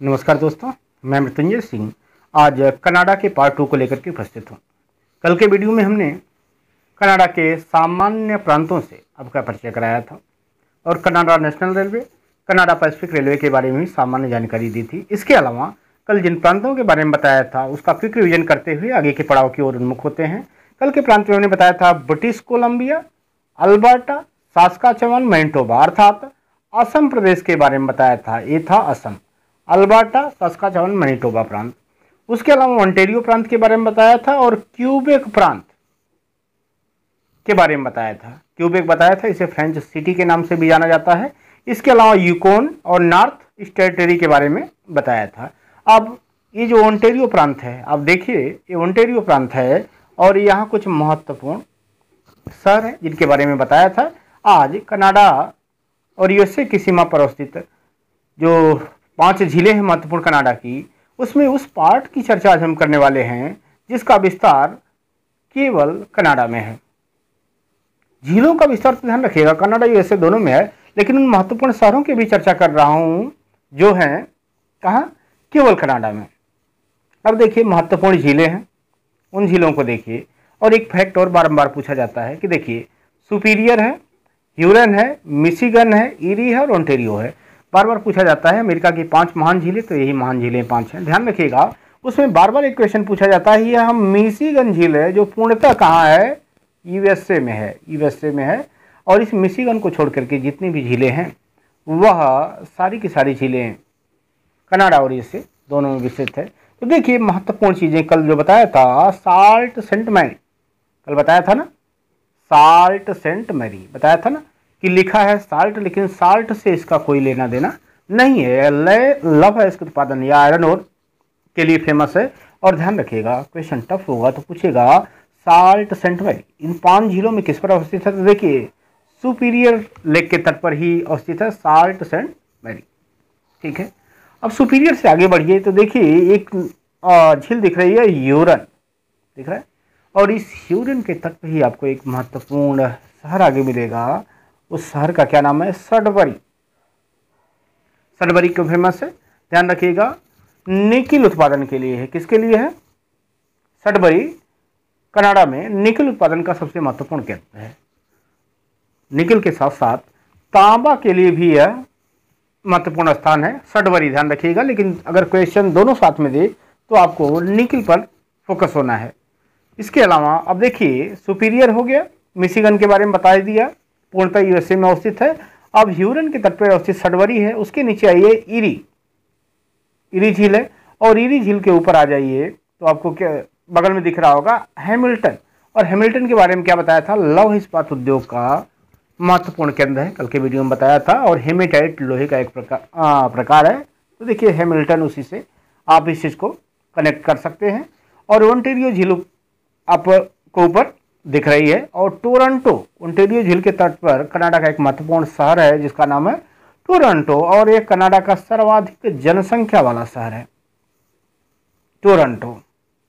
नमस्कार दोस्तों, मैं मृत्युंजय सिंह आज कनाडा के पार्ट 2 को लेकर के उपस्थित हूँ। कल के वीडियो में हमने कनाडा के सामान्य प्रांतों से आपका परिचय कराया था और Canada national railway, Canada Pacific railway के बारे में भी सामान्य जानकारी दी थी। इसके अलावा कल जिन प्रांतों के बारे में बताया था उसका क्विक रिविजन करते हुए आगे के पड़ाव की ओर उन्मुख होते हैं। कल के प्रांत में हमने बताया था ब्रिटिश कोलंबिया, अल्बर्टा, सास्काचेवन, मैनिटोबा अर्थात असम प्रदेश के बारे में बताया था। ये था असम, अल्बर्टा, सास्काचेवन, मैनिटोबा प्रांत। उसके अलावा ओंटारियो प्रांत के बारे में बताया था और क्यूबेक प्रांत के बारे में बताया था। क्यूबेक बताया था, इसे फ्रेंच सिटी के नाम से भी जाना जाता है। इसके अलावा यूकोन और नॉर्थ ईस्ट टेरिटरी के बारे में बताया था। अब ये जो ओंटारियो प्रांत है, आप देखिए ये ओंटारियो प्रांत है और यहाँ कुछ महत्वपूर्ण शहर हैं जिनके बारे में बताया था। आज कनाडा और यूएसए की सीमा पर स्थित जो 5 झीलें हैं महत्वपूर्ण कनाडा की, उसमें उस पार्ट की चर्चा आज हम करने वाले हैं जिसका विस्तार केवल कनाडा में है। झीलों का विस्तार तो ध्यान रखिएगा कनाडा यूएसए दोनों में है, लेकिन उन महत्वपूर्ण शहरों की भी चर्चा कर रहा हूं जो हैं कहाँ, केवल कनाडा में। अब देखिए महत्वपूर्ण झीलें हैं, उन झीलों को देखिए। और एक फैक्ट और बारंबार पूछा जाता है कि देखिए सुपीरियर है, ह्यूरन है, मिशिगन है, ईरी है और ओंटारियो है। बार बार पूछा जाता है अमेरिका की 5 महान झीलें, तो यही महान झीलें 5 हैं। ध्यान रखिएगा उसमें बार बार एक क्वेश्चन पूछा जाता है, यह हम मिशिगन झील है जो पूर्णतः कहाँ है, यूएसए में है, यूएसए में है। और इस मिशिगन को छोड़ करके जितनी भी झीलें हैं वह सारी की सारी झीलें कनाडा और यूएसए दोनों में विस्तृत है। तो देखिए महत्वपूर्ण चीज़ें कल जो बताया था, साल्ट सेंट मैरी, कल बताया था ना, साल्ट सेंट मैरी बताया था ना कि लिखा है साल्ट, लेकिन साल्ट से इसका कोई लेना देना नहीं है। लव है इसका उत्पादन या आयरन ओर के लिए फेमस है। और ध्यान रखिएगा क्वेश्चन टफ होगा तो पूछेगा साल्ट सेंट मैरी इन 5 झीलों में किस पर अवस्थित है। तो देखिए सुपीरियर लेक के तट पर ही अवस्थित है साल्ट सेंट मैरी। ठीक है, अब सुपीरियर से आगे बढ़िए तो देखिए एक झील दिख रही है, ह्यूरन दिख रहा है। और इस ह्यूरन के तट पर ही आपको एक महत्वपूर्ण शहर आगे मिलेगा। उस शहर का क्या नाम है, सडबरी। सडबरी क्यों फेमस है, ध्यान रखिएगा निकिल उत्पादन के लिए है। किसके लिए है, सडबरी कनाडा में निकिल उत्पादन का सबसे महत्वपूर्ण केंद्र है। निकिल के साथ साथ तांबा के लिए भी यह महत्वपूर्ण स्थान है सडबरी, ध्यान रखिएगा। लेकिन अगर क्वेश्चन दोनों साथ में दे तो आपको निकिल पर फोकस होना है। इसके अलावा अब देखिए सुपीरियर हो गया, मिशिगन के बारे में बता दिया, पूर्णतः यूएसए में अवस्थित है। अब ह्यूरन के तट पर अवस्थित सडबरी है, उसके नीचे आइए ईरी झील है। और ईरी झील के ऊपर आ जाइए तो आपको क्या बगल में दिख रहा होगा, हैमिल्टन। और हैमिल्टन के बारे में क्या बताया था, लौह इस्पात उद्योग का महत्वपूर्ण केंद्र है, कल के वीडियो में बताया था। और हेमेटाइट लोहे का एक प्रकार है। तो देखिए हैमिल्टन, उसी से आप इस चीज़ को कनेक्ट कर सकते हैं। और ओंटारियो झील आपको ऊपर दिख रही है। और टोरंटो, ओंटारियो झील के तट पर कनाडा का एक महत्वपूर्ण शहर है जिसका नाम है टोरंटो। और ये कनाडा का सर्वाधिक जनसंख्या वाला शहर है टोरंटो।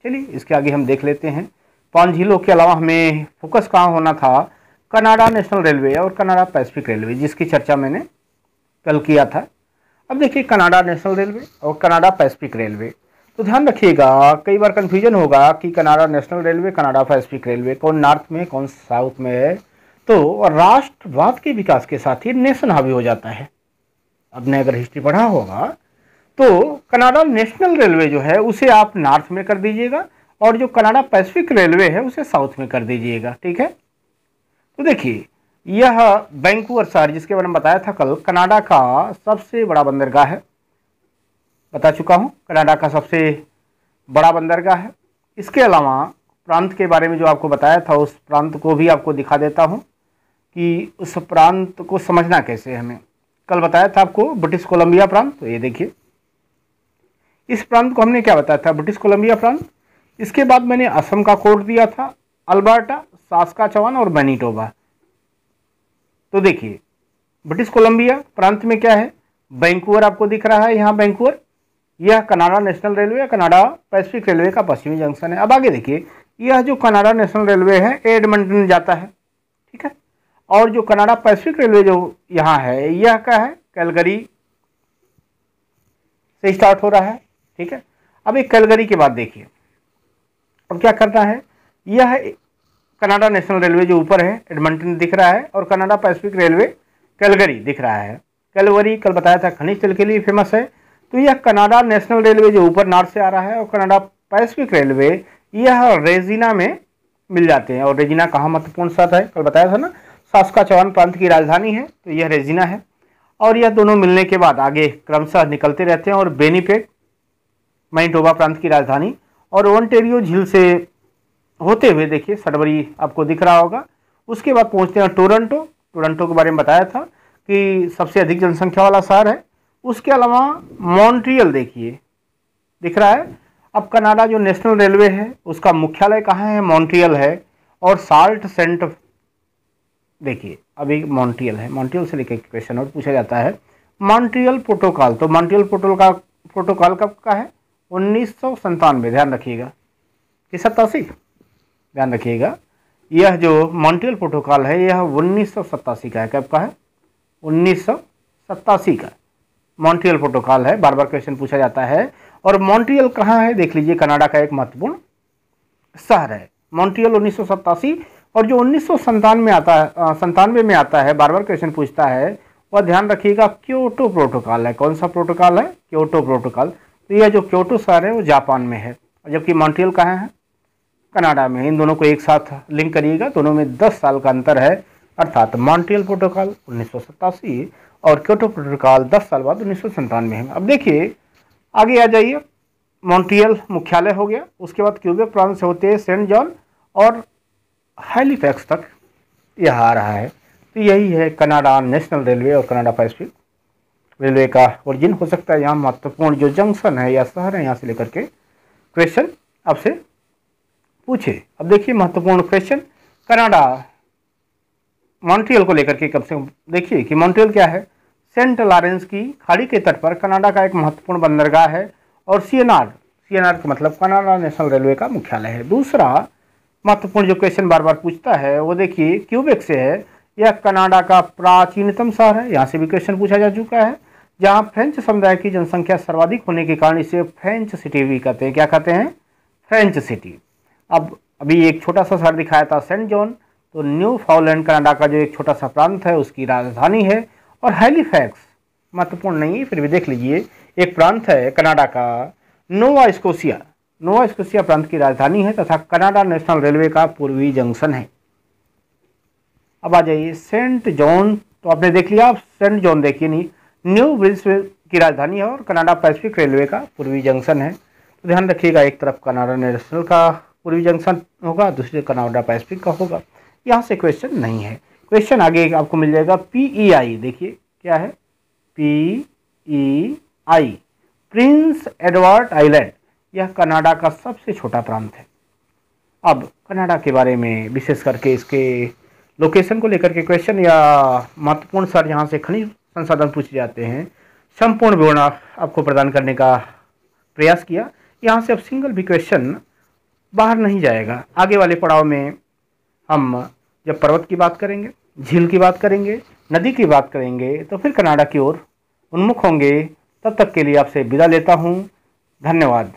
चलिए इसके आगे हम देख लेते हैं। 5 झीलों के अलावा हमें फोकस कहाँ होना था, कनाडा नेशनल रेलवे और कनाडा पैसिफिक रेलवे, जिसकी चर्चा मैंने कल किया था। अब देखिए कनाडा नेशनल रेलवे और कनाडा पैसिफिक रेलवे, तो ध्यान रखिएगा कई बार कंफ्यूजन होगा कि Canada national railway, Canada Pacific railway कौन नॉर्थ में कौन साउथ में है। तो राष्ट्रवाद के विकास के साथ ही नेशन हावी हो जाता है। आपने अगर हिस्ट्री पढ़ा होगा तो कनाडा नेशनल रेलवे जो है उसे आप नॉर्थ में कर दीजिएगा और जो कनाडा पैसिफिक रेलवे है उसे साउथ में कर दीजिएगा। ठीक है, तो देखिए यह वैंकूवर शहर जिसके बारे में बताया था कल, कनाडा का सबसे बड़ा बंदरगाह है, बता चुका हूँ कनाडा का सबसे बड़ा बंदरगाह है। इसके अलावा प्रांत के बारे में जो आपको बताया था उस प्रांत को भी आपको दिखा देता हूँ कि उस प्रांत को समझना कैसे हमें। कल बताया था आपको ब्रिटिश कोलंबिया प्रांत, तो ये देखिए इस प्रांत को हमने क्या बताया था, ब्रिटिश कोलंबिया प्रांत। इसके बाद मैंने असम का कोड दिया था, अल्बर्टा, सास्काचेवन और मैनिटोबा। तो देखिए ब्रिटिश कोलंबिया प्रांत में क्या है, वैंकूवर आपको दिख रहा है यहाँ वैंकूवर, यह Canada national railway, Canada Pacific railway का पश्चिमी जंक्शन है। अब आगे देखिए यह जो कनाडा नेशनल रेलवे है एडमंटन जाता है। ठीक है, और जो कनाडा पैसिफिक रेलवे जो यहाँ है यह क्या है, कैलगरी से स्टार्ट हो रहा है, ठीक है। अब एक कैलगरी के बाद देखिए, अब क्या करना है, यह कनाडा नेशनल रेलवे जो ऊपर है एडमंटन दिख रहा है, और कनाडा पैसिफिक रेलवे कैलगरी दिख रहा है। कैलगरी कल बताया था खनिज तेल के लिए फेमस है, तो यह कनाडा नेशनल रेलवे जो ऊपर नॉर्थ से आ रहा है, और कनाडा पैसिफिक रेलवे यह रेजिना में मिल जाते हैं। और रेजिना कहाँ महत्वपूर्ण शहर है, कल बताया था ना, सास्काचेवान प्रांत की राजधानी है, तो यह रेजिना है। और यह दोनों मिलने के बाद आगे क्रमशः निकलते रहते हैं, और बेनिपेग मैनिटोबा प्रांत की राजधानी, और ओंटारियो झील से होते हुए देखिए सडबरी आपको दिख रहा होगा। उसके बाद पहुंचते हैं टोरंटो। टोरंटो के बारे में बताया था कि सबसे अधिक जनसंख्या वाला शहर है। उसके अलावा मॉन्ट्रियल देखिए दिख रहा है। अब कनाडा जो नेशनल रेलवे है उसका मुख्यालय कहाँ है, मॉन्ट्रियल है। और साल्ट सेंट देखिए अभी मॉन्ट्रियल है, मॉन्ट्रियल से लेकर क्वेश्चन और पूछा जाता है। मॉन्ट्रियल प्रोटोकॉल, तो मॉन्ट्रियल प्रोटोकॉल कब का है, 1997, ध्यान रखिएगा कि 87, ध्यान रखिएगा। यह जो मॉन्ट्रियल प्रोटोकॉल है यह 1987 का है। कब का है, 1987 का मॉन्ट्रियल प्रोटोकॉल है, बार बार क्वेश्चन पूछा जाता है। और मॉन्ट्रियल कहाँ है, देख लीजिए, कनाडा का एक महत्वपूर्ण शहर है मॉन्ट्रियल, 1987। और जो 1997 में आता है, 97 में आता है, बार बार क्वेश्चन पूछता है, वह ध्यान रखिएगा क्योटो प्रोटोकॉल है। कौन सा प्रोटोकॉल है, क्योटो प्रोटोकॉल। तो यह जो क्योटो शहर है वो जापान में है, जबकि मॉन्ट्रियल कहाँ है, कनाडा में। इन दोनों को एक साथ लिंक करिएगा, दोनों में 10 साल का अंतर है, अर्थात मॉन्ट्रियल प्रोटोकॉल 1987 और क्योटो प्रोटोकॉल 10 साल बाद 1997 है। अब देखिए आगे आ जाइए, मॉन्ट्रियल मुख्यालय हो गया, उसके बाद क्यूबेक प्रांत से होते हैं सेंट जॉन और हैलिफैक्स तक यह आ रहा है। तो यही है कनाडा नेशनल रेलवे और कनाडा पैसिफिक रेलवे का ओरिजिन हो सकता है। यहाँ महत्वपूर्ण जो जंक्शन है या शहर है यहाँ से लेकर के क्वेश्चन आपसे पूछे। अब देखिए महत्वपूर्ण क्वेश्चन, कनाडा मॉन्ट्रियल को लेकर के कब से देखिए कि मॉन्ट्रियल क्या है, सेंट लॉरेंस की खाड़ी के तट पर कनाडा का एक महत्वपूर्ण बंदरगाह है। और सीएनआर का मतलब कनाडा नेशनल रेलवे का मुख्यालय है। दूसरा महत्वपूर्ण जो क्वेश्चन बार बार पूछता है वो देखिए क्यूबेक से है, यह कनाडा का प्राचीनतम शहर है, यहाँ से भी क्वेश्चन पूछा जा चुका है, जहाँ फ्रेंच समुदाय की जनसंख्या सर्वाधिक होने के कारण इसे फ्रेंच सिटी भी कहते हैं। क्या कहते हैं, फ्रेंच सिटी। अब अभी एक छोटा सा शहर दिखाया था सेंट जॉन, तो न्यू फाउलैंड कनाडा का जो एक छोटा सा प्रांत है उसकी राजधानी है। और हैलिफैक्स महत्वपूर्ण नहीं है, फिर भी देख लीजिए, एक प्रांत है कनाडा का नोवा स्कोशिया प्रांत की राजधानी है तथा कनाडा नेशनल रेलवे का पूर्वी जंक्शन है। अब आ जाइए सेंट जॉन, तो आपने देख लिया, आप सेंट जॉन देखिए, नहीं, न्यू ब्रिंसविल की राजधानी है और कनाडा पैसिफिक रेलवे का पूर्वी जंक्शन है। तो ध्यान रखिएगा, एक तरफ कनाडा नेशनल का पूर्वी जंक्शन होगा, दूसरे कनाडा पैसिफिक का होगा। यहाँ से क्वेश्चन नहीं है। क्वेश्चन आगे आपको मिल जाएगा PEI, देखिए क्या है, PEI, प्रिंस एडवर्ड आइलैंड, यह कनाडा का सबसे छोटा प्रांत है। अब कनाडा के बारे में विशेष करके इसके लोकेशन को लेकर के क्वेश्चन या महत्वपूर्ण शहर जहाँ से खनिज संसाधन पूछे जाते हैं, संपूर्ण विवरण आपको प्रदान करने का प्रयास किया। यहाँ से अब सिंगल भी क्वेश्चन बाहर नहीं जाएगा। आगे वाले पड़ाव में हम जब पर्वत की बात करेंगे, झील की बात करेंगे, नदी की बात करेंगे, तो फिर कनाडा की ओर उन्मुख होंगे। तब तक के लिए आपसे विदा लेता हूँ, धन्यवाद।